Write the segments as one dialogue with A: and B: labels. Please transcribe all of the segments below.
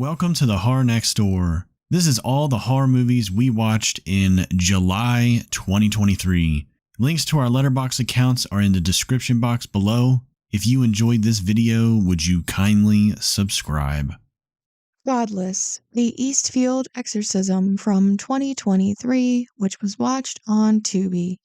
A: Welcome to the Horror Next Door. This is all the horror movies we watched in July 2023. Links to our Letterboxd accounts are in the description box below. If you enjoyed this video, would you kindly subscribe?
B: Godless, the Eastfield Exorcism from 2023, which was watched on Tubi.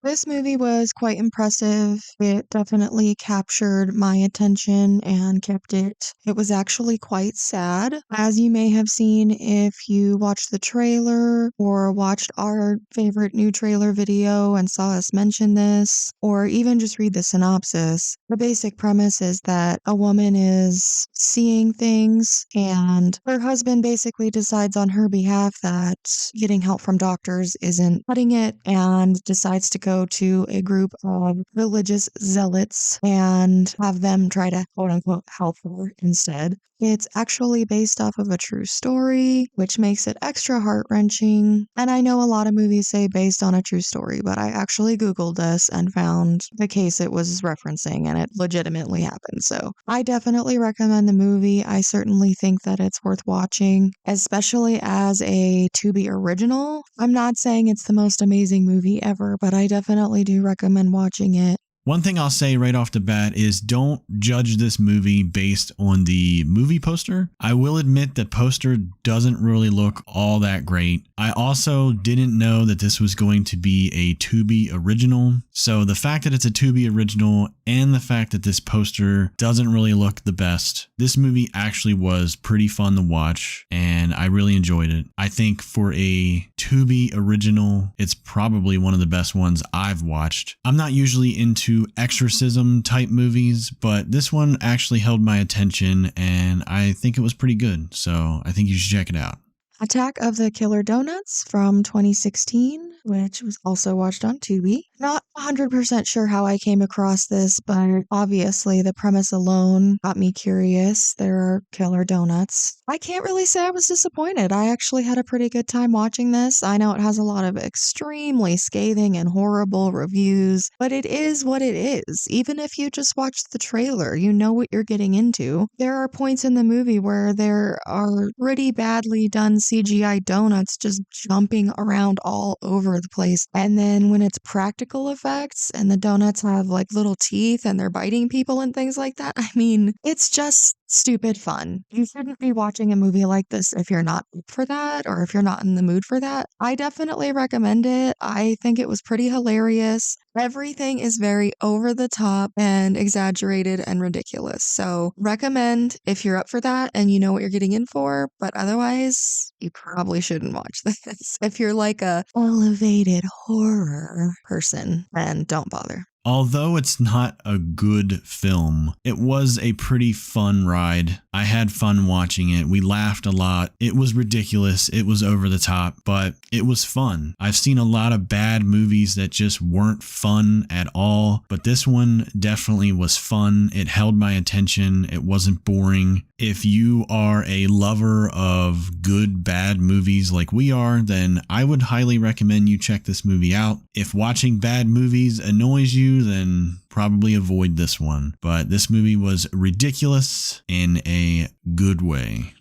B: This movie was quite impressive. It definitely captured my attention and kept it. It was actually quite sad. As you may have seen if you watched the trailer or watched our favorite new trailer video and saw us mention this, or even just read the synopsis. The basic premise is that a woman is seeing things and her husband basically decides on her behalf that getting help from doctors isn't cutting it and decides to go to a group of religious zealots and have them try to quote unquote help her instead. It's actually based off of a true story, which makes it extra heart-wrenching. And I know a lot of movies say based on a true story, but I actually Googled this and found the case it was referencing, and it legitimately happened. So I definitely recommend the movie. I certainly think that it's worth watching, especially as a Tubi original. I'm not saying it's the most amazing movie ever, but I definitely do recommend watching it.
A: One thing I'll say right off the bat is don't judge this movie based on the movie poster. I will admit the poster doesn't really look all that great. I also didn't know that this was going to be a Tubi original. So the fact that it's a Tubi original and the fact that this poster doesn't really look the best, this movie actually was pretty fun to watch and I really enjoyed it. I think for a Tubi original, it's probably one of the best ones I've watched. I'm not usually into exorcism type movies, but this one actually held my attention and I think it was pretty good. So I think you should check it out.
B: Attack of the Killer Donuts from 2016, which was also watched on Tubi. Not 100% sure how I came across this, but obviously the premise alone got me curious. There are killer donuts. I can't really say I was disappointed. I actually had a pretty good time watching this. I know it has a lot of extremely scathing and horrible reviews, but it is what it is. Even if you just watched the trailer, you know what you're getting into. There are points in the movie where there are pretty badly done CGI donuts just jumping around all over the place. And then when it's practical effects and the donuts have like little teeth and they're biting people and things like that, I mean, it's just stupid fun. You shouldn't be watching a movie like this if you're not up for that or if you're not in the mood for that. I definitely recommend it. I think it was pretty hilarious. Everything is very over the top and exaggerated and ridiculous. So recommend if you're up for that and you know what you're getting in for, but otherwise you probably shouldn't watch this. If you're like a elevated horror person, then don't bother.
A: Although it's not a good film, it was a pretty fun ride. I had fun watching it. We laughed a lot. It was ridiculous. It was over the top, but it was fun. I've seen a lot of bad movies that just weren't fun at all, but this one definitely was fun. It held my attention. It wasn't boring. If you are a lover of good, bad movies like we are, then I would highly recommend you check this movie out. If watching bad movies annoys you, then probably avoid this one. But this movie was ridiculous in a good way.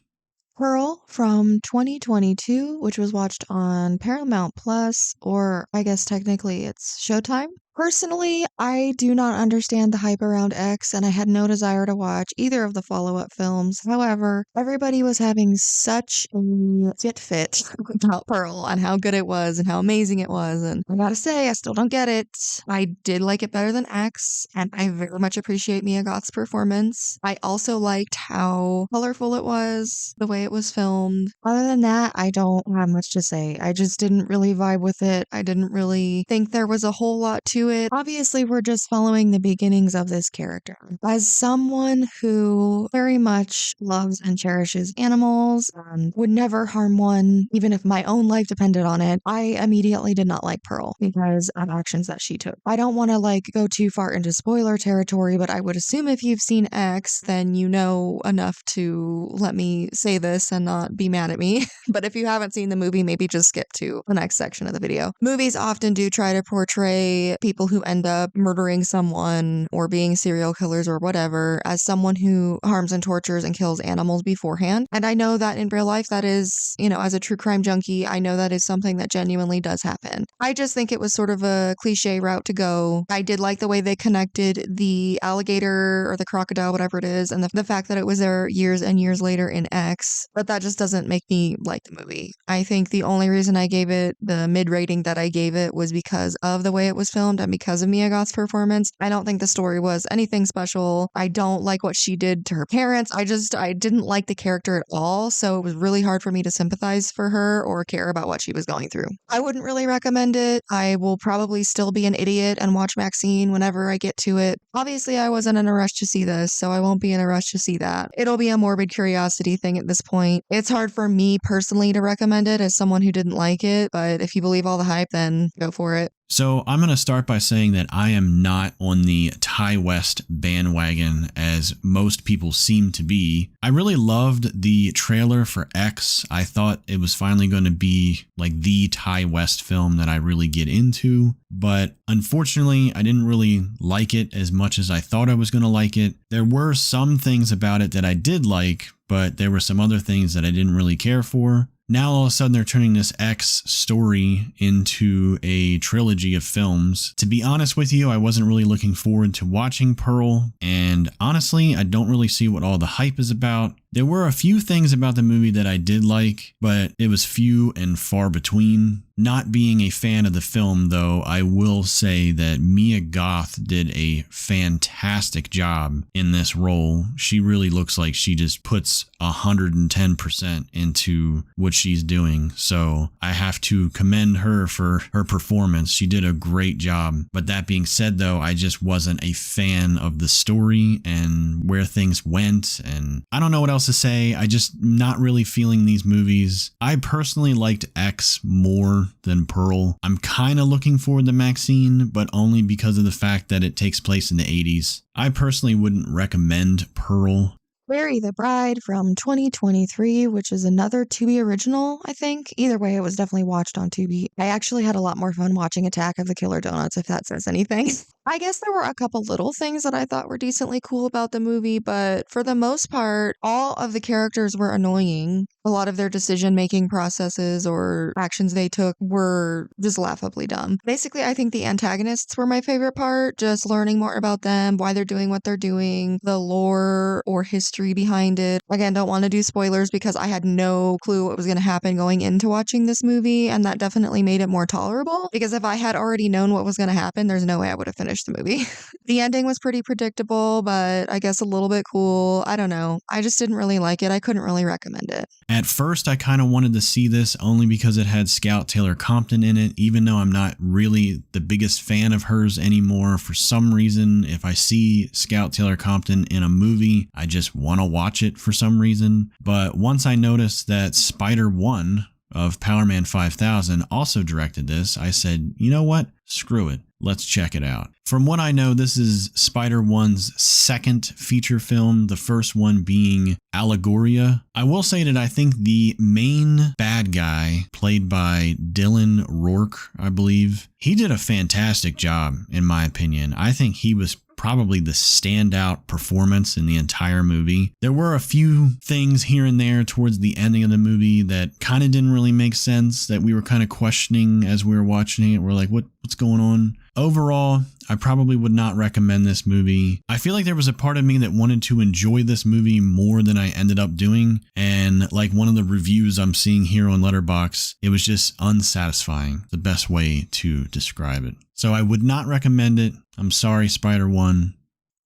B: Pearl from 2022, which was watched on Paramount Plus, or I guess technically it's Showtime. Personally, I do not understand the hype around X, and I had no desire to watch either of the follow-up films. However, everybody was having such a fit about Pearl and how good it was and how amazing it was, and I gotta say, I still don't get it. I did like it better than X, and I very much appreciate Mia Goth's performance. I also liked how colorful it was, the way it was filmed. Other than that, I don't have much to say. I just didn't really vibe with it. I didn't really think there was a whole lot to it. Obviously, we're just following the beginnings of this character. As someone who very much loves and cherishes animals and would never harm one, even if my own life depended on it, I immediately did not like Pearl because of actions that she took. I don't want to go too far into spoiler territory, but I would assume if you've seen X, then you know enough to let me say this and not not be mad at me. But if you haven't seen the movie, maybe just skip to the next section of the video. Movies often do try to portray people who end up murdering someone or being serial killers or whatever as someone who harms and tortures and kills animals beforehand. And I know that in real life, that is, as a true crime junkie, I know that is something that genuinely does happen. I just think it was sort of a cliche route to go. I did like the way they connected the alligator or the crocodile, whatever it is, and the fact that it was there years and years later in X, but that just doesn't make me like the movie. I think the only reason I gave it the mid rating that I gave it was because of the way it was filmed and because of Mia Goth's performance. I don't think the story was anything special. I don't like what she did to her parents. I didn't like the character at all, so it was really hard for me to sympathize for her or care about what she was going through. I wouldn't really recommend it. I will probably still be an idiot and watch Maxine whenever I get to it. Obviously, I wasn't in a rush to see this, so I won't be in a rush to see that. It'll be a morbid curiosity thing at this point. It's hard for me personally to recommend it as someone who didn't like it, but if you believe all the hype, then go for it.
A: So I'm going to start by saying that I am not on the Ty West bandwagon as most people seem to be. I really loved the trailer for X. I thought it was finally going to be like the Ty West film that I really get into. But unfortunately, I didn't really like it as much as I thought I was going to like it. There were some things about it that I did like, but there were some other things that I didn't really care for. Now all of a sudden they're turning this X story into a trilogy of films. To be honest with you, I wasn't really looking forward to watching Pearl, and honestly, I don't really see what all the hype is about. There were a few things about the movie that I did like, but it was few and far between. Not being a fan of the film, though, I will say that Mia Goth did a fantastic job in this role. She really looks like she just puts 110% into what she's doing. So I have to commend her for her performance. She did a great job. But that being said, though, I just wasn't a fan of the story and where things went. And I don't know what else to say. I just not really feeling these movies. I personally liked X more than Pearl. I'm kind of looking forward to Maxine, but only because of the fact that it takes place in the 80s. I personally wouldn't recommend Pearl.
B: Bury the Bride from 2023, which is another Tubi original, I think. Either way, it was definitely watched on Tubi. I actually had a lot more fun watching Attack of the Killer Donuts, if that says anything. I guess there were a couple little things that I thought were decently cool about the movie, but for the most part, all of the characters were annoying. A lot of their decision-making processes or actions they took were just laughably dumb. Basically, I think the antagonists were my favorite part, just learning more about them, why they're doing what they're doing, the lore or history behind it. Again, don't want to do spoilers because I had no clue what was going to happen going into watching this movie, and that definitely made it more tolerable, because if I had already known what was going to happen, there's no way I would have finished the movie. The ending was pretty predictable, but I guess a little bit cool. I don't know. I just didn't really like it. I couldn't really recommend it.
A: At first, I kind of wanted to see this only because it had Scout Taylor Compton in it, even though I'm not really the biggest fan of hers anymore. For some reason, if I see Scout Taylor Compton in a movie, I just want to watch it for some reason. But once I noticed that Spider One of Power Man 5000 also directed this, I said, you know what? Screw it. Let's check it out. From what I know, this is Spider One's second feature film, the first one being Allegoria. I will say that I think the main bad guy, played by Dylan Rourke, I believe, he did a fantastic job, in my opinion. I think he was probably the standout performance in the entire movie. There were a few things here and there towards the ending of the movie that kind of didn't really make sense, that we were kind of questioning as we were watching it. We're like, what's going on? Overall, I probably would not recommend this movie. I feel like there was a part of me that wanted to enjoy this movie more than I ended up doing. And like one of the reviews I'm seeing here on Letterboxd, it was just unsatisfying, the best way to describe it. So I would not recommend it. I'm sorry, Spider One.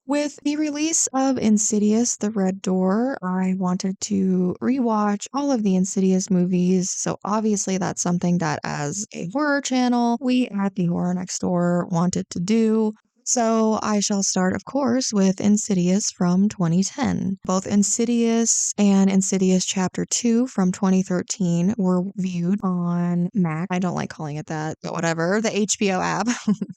B: With the release of Insidious, The Red Door, I wanted to rewatch all of the Insidious movies. So obviously that's something that as a horror channel, we at the Horror Next Door wanted to do. So I shall start, of course, with Insidious from 2010. Both Insidious and Insidious Chapter 2 from 2013 were viewed on Mac. I don't like calling it that, but whatever, the HBO app.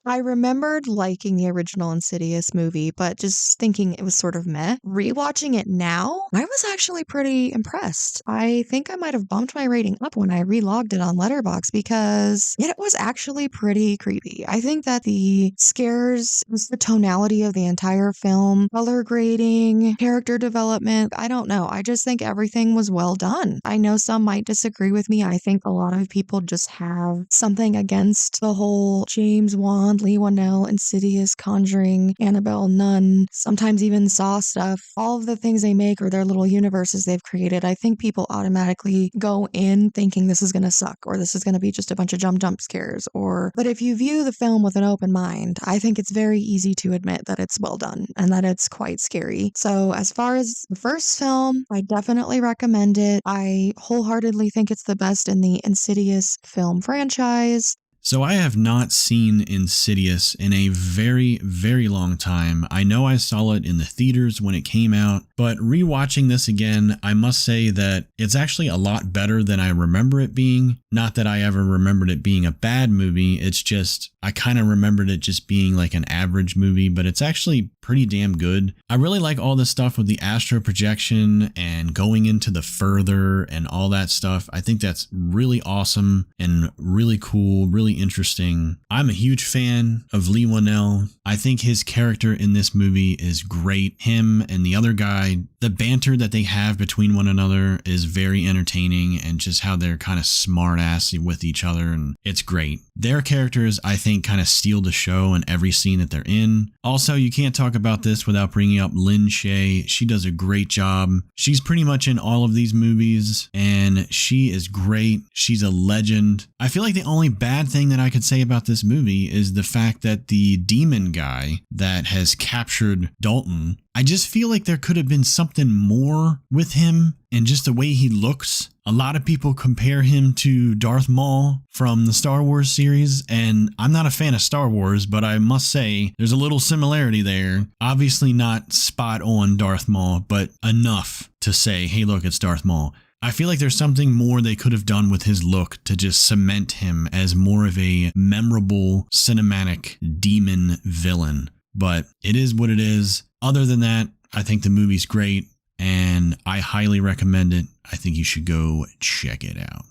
B: I remembered liking the original Insidious movie, but just thinking it was sort of meh. Rewatching it now, I was actually pretty impressed. I think I might have bumped my rating up when I relogged it on Letterboxd because it was actually pretty creepy. I think that the scares, was the tonality of the entire film, color grading, character development, I don't know. I just think everything was well done. I know some might disagree with me. I think a lot of people just have something against the whole James Wan, Lee Whannell, Insidious, Conjuring, Annabelle, Nun, sometimes even Saw stuff. All of the things they make or their little universes they've created, I think people automatically go in thinking this is going to suck or this is going to be just a bunch of jump scares. But if you view the film with an open mind, I think it's very easy to admit that it's well done and that it's quite scary. So as far as the first film, I definitely recommend it. I wholeheartedly think it's the best in the Insidious film franchise.
A: So I have not seen Insidious in a very, very long time. I know I saw it in the theaters when it came out, but rewatching this again, I must say that it's actually a lot better than I remember it being. Not that I ever remembered it being a bad movie, it's just I kind of remembered it just being like an average movie, but it's actually pretty damn good. I really like all this stuff with the astral projection and going into the further and all that stuff. I think that's really awesome and really cool, really interesting. I'm a huge fan of Lee Whannell. I think his character in this movie is great. Him and the other guy, the banter that they have between one another is very entertaining, and just how they're kind of smart assy with each other, and it's great. Their characters, I think, kind of steal the show in every scene that they're in. Also, you can't talk about this without bringing up Lin Shaye. She does a great job. She's pretty much in all of these movies, and she is great. She's a legend. I feel like the only bad thing that I could say about this movie is the fact that the demon guy that has captured Dalton, I just feel like there could have been something more with him and just the way he looks. A lot of people compare him to Darth Maul from the Star Wars series, and I'm not a fan of Star Wars, but I must say there's a little similarity there. Obviously not spot on Darth Maul, but enough to say, hey, look, it's Darth Maul. I feel like there's something more they could have done with his look to just cement him as more of a memorable cinematic demon villain. But it is what it is. Other than that, I think the movie's great and I highly recommend it. I think you should go check it out.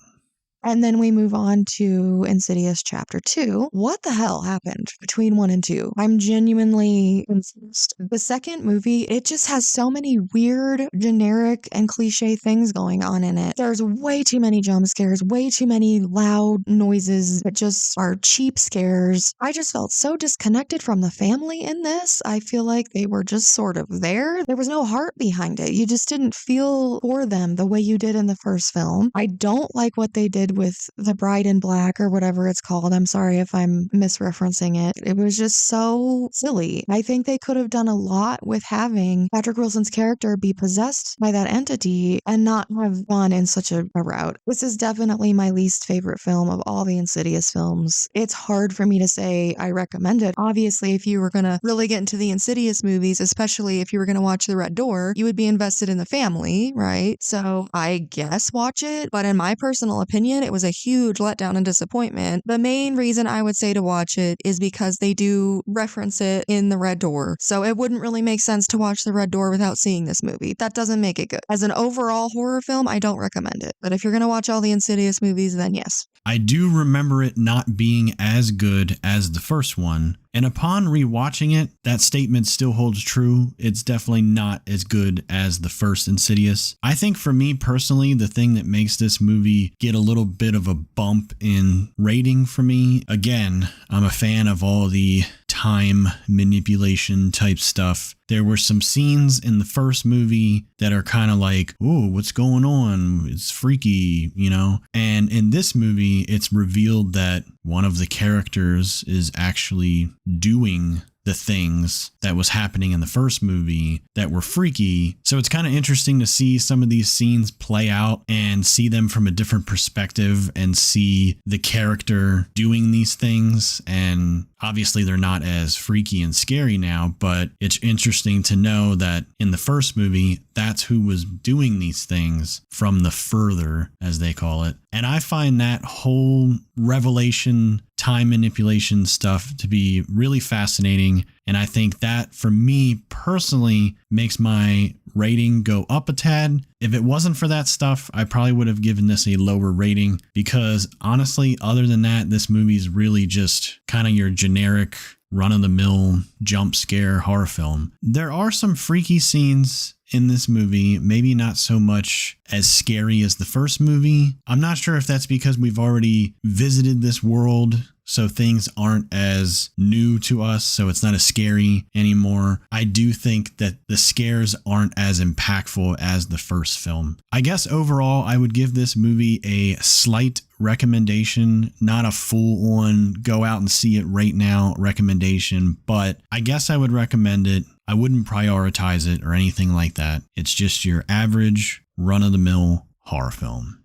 B: And then we move on to Insidious Chapter 2. What the hell happened between 1 and 2? I'm genuinely confused. The second movie, it just has so many weird, generic, and cliche things going on in it. There's way too many jump scares, way too many loud noises that just are cheap scares. I just felt so disconnected from the family in this. I feel like they were just sort of there. There was no heart behind it. You just didn't feel for them the way you did in the first film. I don't like what they did with The Bride in Black or whatever it's called. I'm sorry if I'm misreferencing it. It was just so silly. I think they could have done a lot with having Patrick Wilson's character be possessed by that entity and not have gone in such a route. This is definitely my least favorite film of all the Insidious films. It's hard for me to say I recommend it. Obviously, if you were going to really get into the Insidious movies, especially if you were going to watch The Red Door, you would be invested in the family, right? So I guess watch it. But in my personal opinion, it was a huge letdown and disappointment. The main reason I would say to watch it is because they do reference it in The Red Door. So it wouldn't really make sense to watch The Red Door without seeing this movie. That doesn't make it good. As an overall horror film, I don't recommend it. But if you're going to watch all the Insidious movies, then yes.
A: I do remember it not being as good as the first one, and upon rewatching it, that statement still holds true. It's definitely not as good as the first Insidious. I think for me personally, the thing that makes this movie get a little bit of a bump in rating for me, again, I'm a fan of all the time manipulation type stuff. There were some scenes in the first movie that are kind of like, oh, what's going on? It's freaky, you know? And in this movie, it's revealed that one of the characters is actually doing the things that was happening in the first movie that were freaky. So it's kind of interesting to see some of these scenes play out and see them from a different perspective and see the character doing these things. And obviously they're not as freaky and scary now, but it's interesting to know that in the first movie, that's who was doing these things from the further, as they call it. And I find that whole revelation, time manipulation stuff to be really fascinating. And I think that, for me personally, makes my rating go up a tad. If it wasn't for that stuff, I probably would have given this a lower rating, because honestly, other than that, this movie is really just kind of your generic run-of-the-mill jump scare horror film. There are some freaky scenes in this movie, maybe not so much as scary as the first movie. I'm not sure if that's because we've already visited this world, so things aren't as new to us, so it's not as scary anymore. I do think that the scares aren't as impactful as the first film. I guess overall, I would give this movie a slight recommendation, not a full-on go out and see it right now recommendation, but I guess I would recommend it. I wouldn't prioritize it or anything like that. It's just your average run-of-the-mill horror film.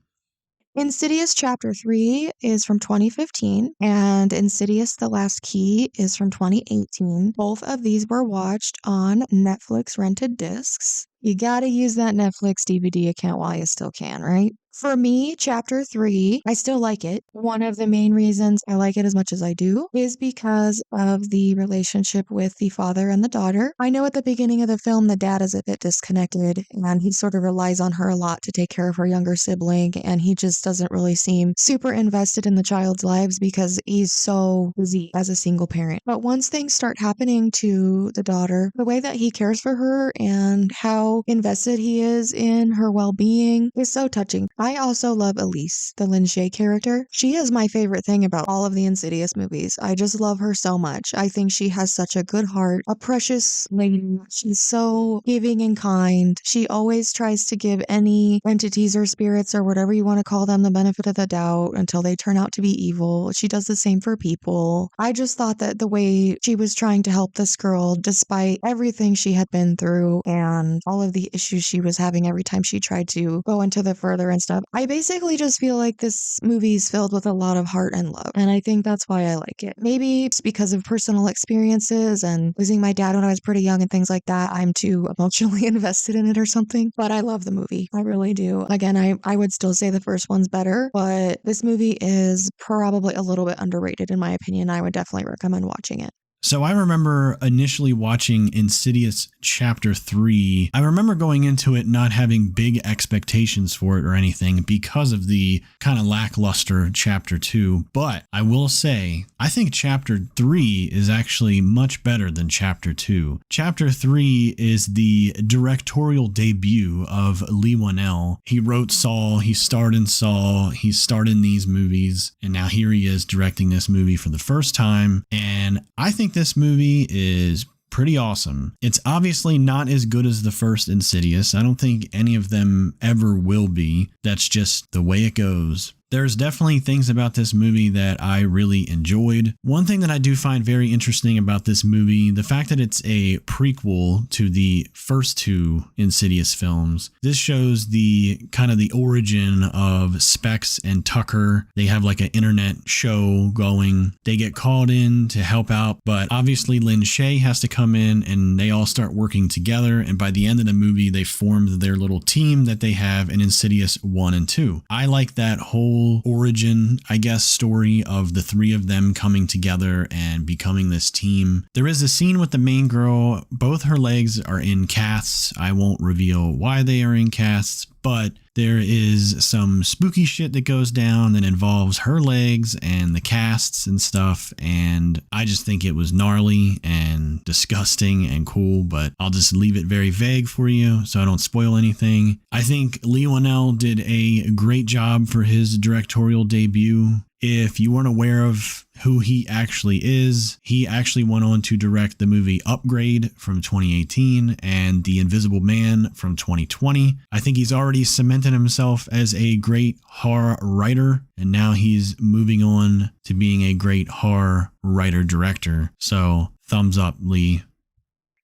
B: Insidious Chapter 3 is from 2015, and Insidious The Last Key is from 2018. Both of these were watched on Netflix rented discs. You gotta use that Netflix DVD account while you still can, right? For me, Chapter 3, I still like it. One of the main reasons I like it as much as I do is because of the relationship with the father and the daughter. I know at the beginning of the film, the dad is a bit disconnected, and he sort of relies on her a lot to take care of her younger sibling, and he just doesn't really seem super invested in the child's lives because he's so busy as a single parent. But once things start happening to the daughter, the way that he cares for her and how invested he is in her well-being is so touching. I also love Elise, the Lin Shaye character. She is my favorite thing about all of the Insidious movies. I just love her so much. I think she has such a good heart, a precious lady. She's so giving and kind. She always tries to give any entities or spirits or whatever you want to call them the benefit of the doubt until they turn out to be evil. She does the same for people. I just thought that the way she was trying to help this girl, despite everything she had been through and all of the issues she was having every time she tried to go into the further and stuff, I basically just feel like this movie is filled with a lot of heart and love, and I think that's why I like it. Maybe it's because of personal experiences and losing my dad when I was pretty young and things like that. I'm too emotionally invested in it or something, but I love the movie. I really do. Again, I would still say the first one's better, but this movie is probably a little bit underrated in my opinion. I would definitely recommend watching it.
A: So I remember initially watching Insidious Chapter 3. I remember going into it not having big expectations for it or anything because of the kind of lackluster Chapter 2. But I will say, I think Chapter 3 is actually much better than Chapter 2. Chapter 3 is the directorial debut of Leigh Whannell. He wrote Saw, he starred in Saw, he starred in these movies, and now here he is directing this movie for the first time. And I think this movie is pretty awesome. It's obviously not as good as the first Insidious. I don't think any of them ever will be. That's just the way it goes. There's definitely things about this movie that I really enjoyed. One thing that I do find very interesting about this movie, the fact that it's a prequel to the first two Insidious films. This shows the kind of the origin of Specs and Tucker. They have like an internet show going. They get called in to help out, but obviously Lin Shaye has to come in and they all start working together. And by the end of the movie, they formed their little team that they have in Insidious 1 and 2. I like that whole origin, I guess, story of the three of them coming together and becoming this team. There is a scene with the main girl. Both her legs are in casts. I won't reveal why they are in casts, but there is some spooky shit that goes down that involves her legs and the casts and stuff, and I just think it was gnarly and disgusting and cool, but I'll just leave it very vague for you so I don't spoil anything. I think Leigh Whannell did a great job for his directorial debut. If you weren't aware of who he actually is, he actually went on to direct the movie Upgrade from 2018 and The Invisible Man from 2020. I think he's already cemented himself as a great horror writer, and now he's moving on to being a great horror writer-director. So thumbs up, Lee.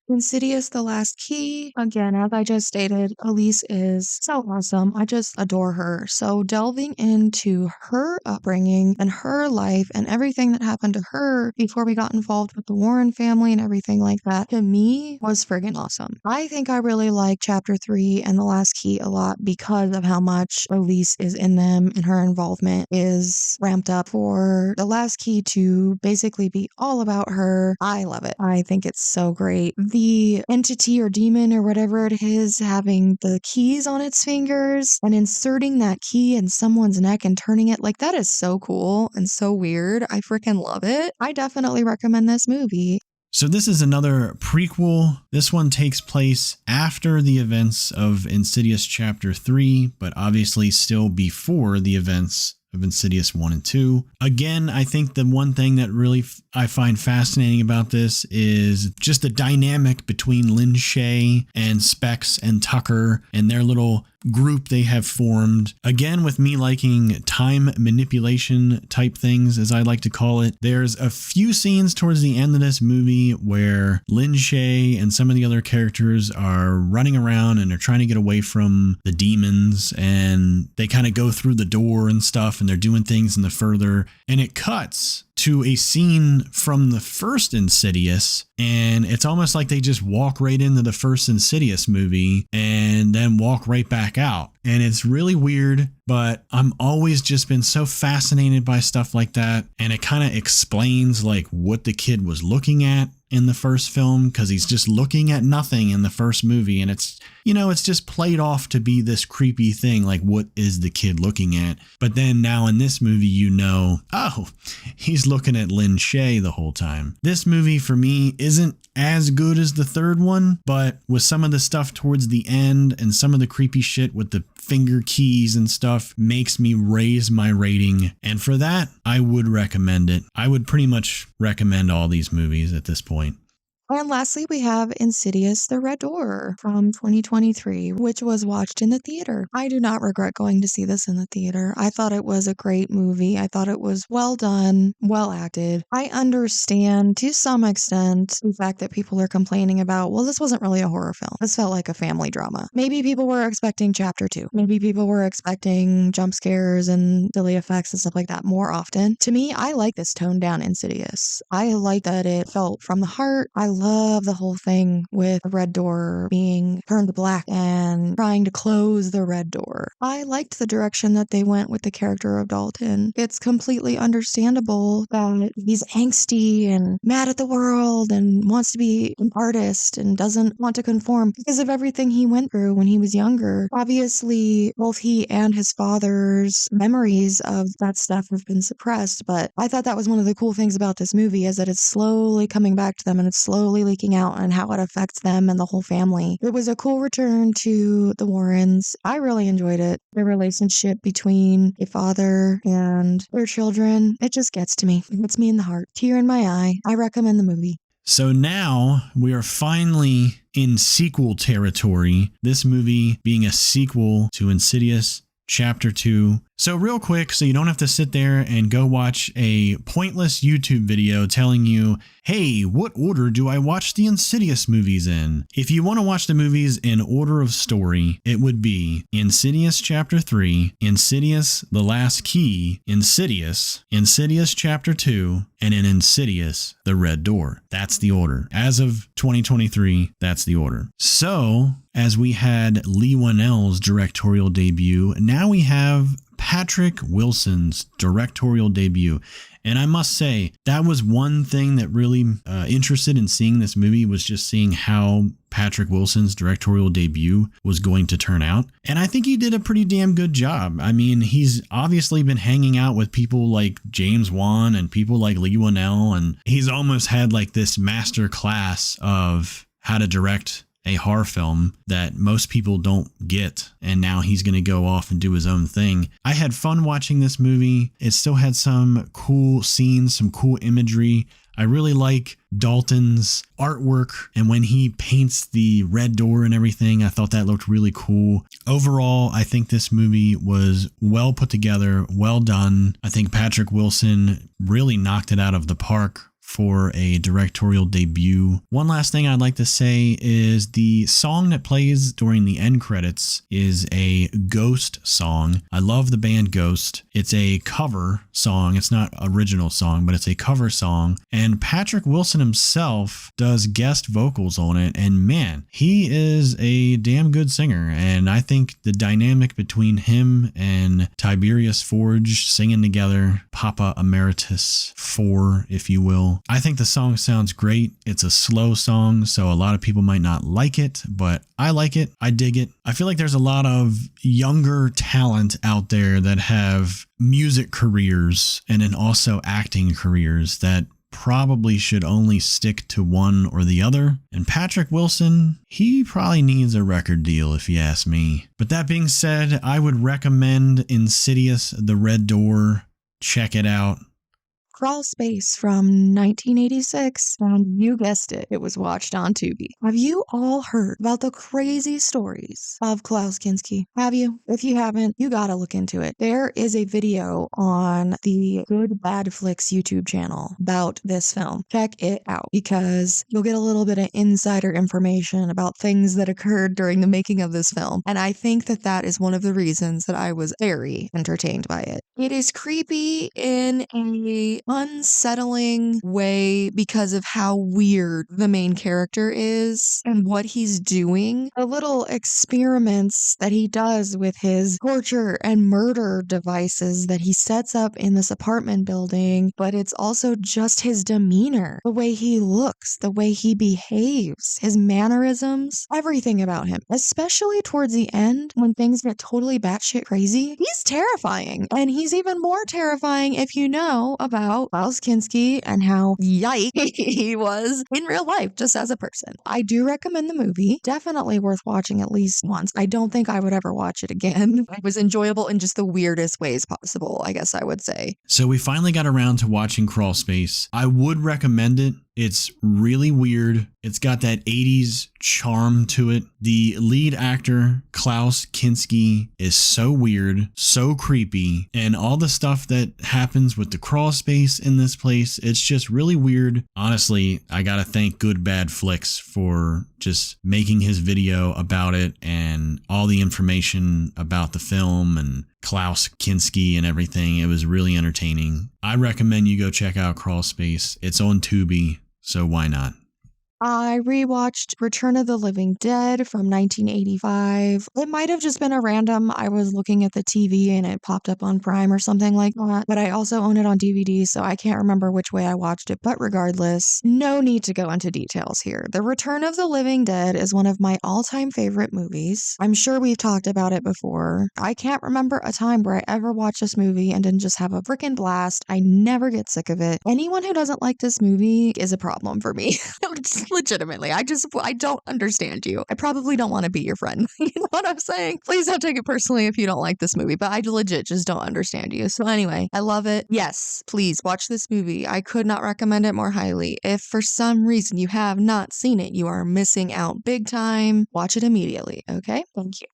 B: Insidious: The Last Key. Again, as I just stated, Elise is so awesome. I just adore her. So delving into her upbringing and her life and everything that happened to her before we got involved with the Warren family and everything like that, to me was friggin' awesome. I think I really like Chapter 3 and The Last Key a lot because of how much Elise is in them and her involvement is ramped up for The Last Key to basically be all about her. I love it. I think it's so great. The entity or demon or whatever it is having the keys on its fingers and inserting that key in someone's neck and turning it, like, that is so cool and so weird. I freaking love it. I definitely recommend this movie.
A: So this is another prequel. This one takes place after the events of Insidious Chapter 3, but obviously still before the events of Insidious 1 and 2. Again, I think the one thing that really I find fascinating about this is just the dynamic between Lin Shaye and Specs and Tucker and their little group they have formed. Again, with me liking time manipulation type things, as I like to call it, there's a few scenes towards the end of this movie where Lin Shaye and some of the other characters are running around and they're trying to get away from the demons, and they kind of go through the door and stuff, and they're doing things in the further, and it cuts to a scene from the first Insidious, and it's almost like they just walk right into the first Insidious movie and then walk right back out. And it's really weird, but I'm always just been so fascinated by stuff like that. And it kind of explains like what the kid was looking at in the first film, because he's just looking at nothing in the first movie, and it's, you know, it's just played off to be this creepy thing, like what is the kid looking at? But then now in this movie, you know, oh, he's looking at Lin Shaye the whole time. This movie for me isn't as good as the third one, but with some of the stuff towards the end and some of the creepy shit with the finger keys and stuff makes me raise my rating, and for that I would recommend it. I would pretty much recommend all these movies at this point.
B: And lastly, we have Insidious: The Red Door from 2023, which was watched in the theater. I do not regret going to see this in the theater. I thought it was a great movie. I thought it was well done, well acted. I understand to some extent the fact that people are complaining about, well, this wasn't really a horror film. This felt like a family drama. Maybe people were expecting Chapter 2. Maybe people were expecting jump scares and silly effects and stuff like that more often. To me, I like this toned down Insidious. I like that it felt from the heart. I love the whole thing with the red door being turned black and trying to close the red door. I liked the direction that they went with the character of Dalton. It's completely understandable that he's angsty and mad at the world and wants to be an artist and doesn't want to conform because of everything he went through when he was younger. Obviously, both he and his father's memories of that stuff have been suppressed, but I thought that was one of the cool things about this movie, is that it's slowly coming back to them and it's slowly leaking out and how it affects them and the whole family. It was a cool return to the Warrens. I really enjoyed it. The relationship between a father and their children, it just gets to me. It gets me in the heart. Tear in my eye. I recommend the movie.
A: So now we are finally in sequel territory. This movie being a sequel to Insidious Chapter 2. So real quick, so you don't have to sit there and go watch a pointless YouTube video telling you, hey, what order do I watch the Insidious movies in? If you want to watch the movies in order of story, it would be Insidious Chapter 3, Insidious: The Last Key, Insidious, Insidious Chapter 2, and in Insidious: The Red Door. That's the order. As of 2023, that's the order. So, as we had Leigh Whannell's directorial debut, now we have Patrick Wilson's directorial debut. And I must say, that was one thing that really interested in seeing this movie, was just seeing how Patrick Wilson's directorial debut was going to turn out. And I think he did a pretty damn good job. I mean, he's obviously been hanging out with people like James Wan and people like Leigh Whannell, and he's almost had like this master class of how to direct a horror film that most people don't get, and now he's going to go off and do his own thing. I had fun watching this movie. It still had some cool scenes, some cool imagery. I really like Dalton's artwork, and when he paints the red door and everything, I thought that looked really cool. Overall, I think this movie was well put together, well done. I think Patrick Wilson really knocked it out of the park for a directorial debut. One last thing I'd like to say is the song that plays during the end credits is a Ghost song. I love the band Ghost. It's a cover song. It's not original song, but it's a cover song. And Patrick Wilson himself does guest vocals on it. And man, he is a damn good singer. And I think the dynamic between him and Tiberius Forge singing together, Papa Emeritus 4, if you will, I think the song sounds great. It's a slow song, so a lot of people might not like it, but I like it. I dig it. I feel like there's a lot of younger talent out there that have music careers and then also acting careers that probably should only stick to one or the other. And Patrick Wilson, he probably needs a record deal if you ask me. But that being said, I would recommend Insidious, The Red Door. Check it out.
B: Crawlspace from 1986, and you guessed it, it was watched on Tubi. Have you all heard about the crazy stories of Klaus Kinski? Have you? If you haven't, you gotta look into it. There is a video on the Good Bad Flicks YouTube channel about this film. Check it out because you'll get a little bit of insider information about things that occurred during the making of this film. And I think that that is one of the reasons that I was very entertained by it. It is creepy in a unsettling way because of how weird the main character is and what he's doing. The little experiments that he does with his torture and murder devices that he sets up in this apartment building, but it's also just his demeanor, the way he looks, the way he behaves, his mannerisms, everything about him, especially towards the end when things get totally batshit crazy. He's terrifying, and he's even more terrifying if you know about Klaus Kinski and how yike he was in real life, just as a person. I do recommend the movie. Definitely worth watching at least once. I don't think I would ever watch it again. It was enjoyable in just the weirdest ways possible, I guess I would say.
A: So we finally got around to watching Crawlspace. I would recommend it. It's really weird. It's got that 80s charm to it. The lead actor, Klaus Kinski, is so weird, so creepy, and all the stuff that happens with the crawl space in this place, it's just really weird. Honestly, I gotta thank Good Bad Flicks for just making his video about it and all the information about the film and Klaus Kinski and everything. It was really entertaining. I recommend you go check out Crawlspace. It's on Tubi, so why not?
B: I rewatched Return of the Living Dead from 1985. It might have just been a random, I was looking at the TV and it popped up on Prime or something like that, but I also own it on DVD, so I can't remember which way I watched it, but regardless, no need to go into details here. The Return of the Living Dead is one of my all-time favorite movies. I'm sure we've talked about it before. I can't remember a time where I ever watched this movie and didn't just have a freaking blast. I never get sick of it. Anyone who doesn't like this movie is a problem for me. Legitimately, I don't understand you. I probably don't want to be your friend. You know what I'm saying? Please don't take it personally if you don't like this movie, but I legit just don't understand you. So anyway, I love it. Yes, please watch this movie. I could not recommend it more highly. If for some reason you have not seen it, you are missing out big time. Watch it immediately, okay? Thank you.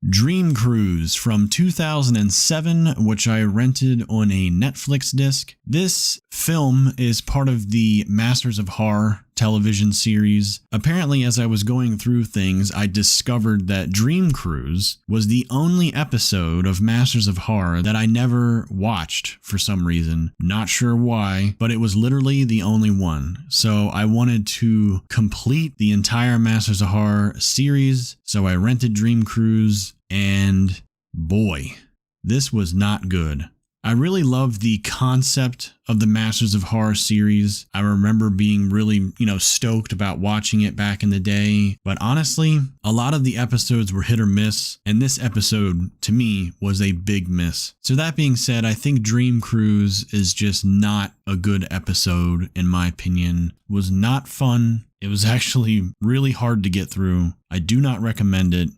A: Dream Cruise from 2007, which I rented on a Netflix disc. This film is part of the Masters of Horror television series. Apparently, as I was going through things, I discovered that Dream Cruise was the only episode of Masters of Horror that I never watched for some reason. Not sure why, but it was literally the only one. So I wanted to complete the entire Masters of Horror series, so I rented Dream Cruise, and boy, this was not good. I really loved the concept of the Masters of Horror series. I remember being really, stoked about watching it back in the day. But honestly, a lot of the episodes were hit or miss. And this episode, to me, was a big miss. So that being said, I think Dream Cruise is just not a good episode, in my opinion. It was not fun. It was actually really hard to get through. I do not recommend it.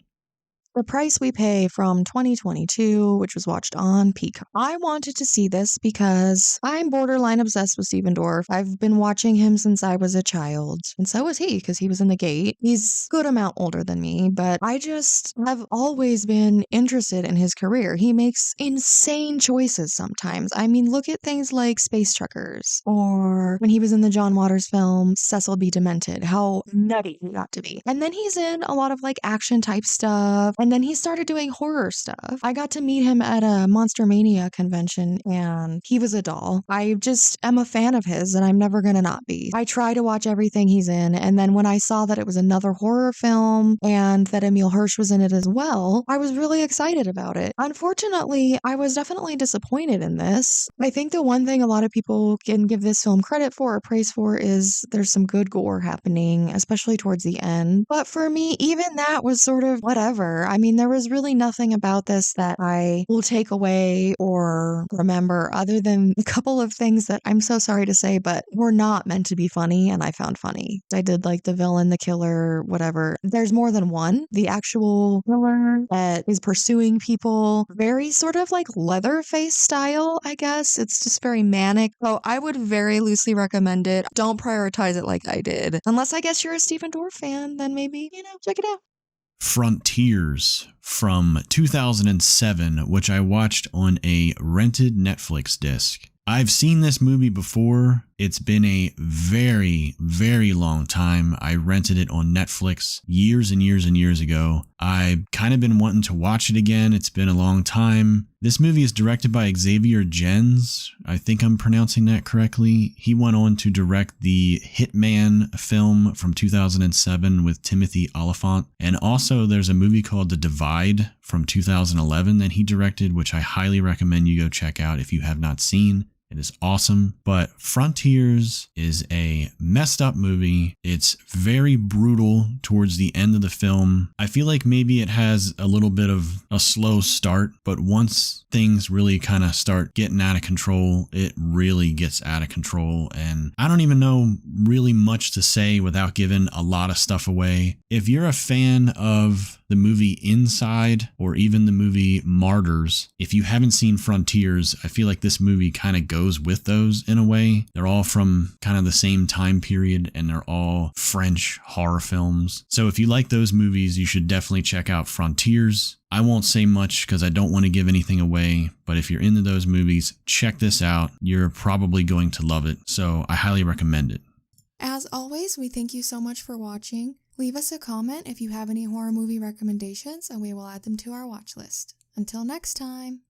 B: The Price We Pay from 2022, which was watched on Peacock. I wanted to see this because I'm borderline obsessed with Stephen Dorff. I've been watching him since I was a child, and so was he because he was in The Gate. He's a good amount older than me, but I just have always been interested in his career. He makes insane choices sometimes. I mean, look at things like Space Truckers, or when he was in the John Waters film Cecil B. Demented, how nutty he got to be. And then he's in a lot of like action type stuff. And then he started doing horror stuff. I got to meet him at a Monster Mania convention and he was a doll. I just am a fan of his and I'm never gonna not be. I try to watch everything he's in, and then when I saw that it was another horror film and that Emile Hirsch was in it as well, I was really excited about it. Unfortunately, I was definitely disappointed in this. I think the one thing a lot of people can give this film credit for or praise for is there's some good gore happening, especially towards the end. But for me, even that was sort of whatever. I mean, there was really nothing about this that I will take away or remember other than a couple of things that I'm so sorry to say, but were not meant to be funny and I found funny. I did like the villain, the killer, whatever. There's more than one. The actual killer that is pursuing people, very sort of like Leatherface style, I guess. It's just very manic. So I would very loosely recommend it. Don't prioritize it like I did. Unless I guess you're a Stephen Dorff fan, then maybe, check it out.
A: Frontiers from 2007, which I watched on a rented Netflix disc. I've seen this movie before. It's been a very, very long time. I rented it on Netflix years and years and years ago. I've kind of been wanting to watch it again. It's been a long time. This movie is directed by Xavier Gens. I think I'm pronouncing that correctly. He went on to direct the Hitman film from 2007 with Timothy Olyphant. And also there's a movie called The Divide from 2011 that he directed, which I highly recommend you go check out if you have not seen. It is awesome, but Frontiers is a messed up movie. It's very brutal towards the end of the film. I feel like maybe it has a little bit of a slow start, but once things really kind of start getting out of control, it really gets out of control. And I don't even know really much to say without giving a lot of stuff away. If you're a fan of the movie Inside or even the movie Martyrs, if you haven't seen Frontiers, I feel like this movie kind of goes with those in a way. They're all from kind of the same time period and they're all French horror films. So if you like those movies, you should definitely check out Frontiers. I won't say much because I don't want to give anything away, but if you're into those movies, check this out. You're probably going to love it, so I highly recommend it.
C: As always, we thank you so much for watching. Leave us a comment if you have any horror movie recommendations and we will add them to our watch list. Until next time.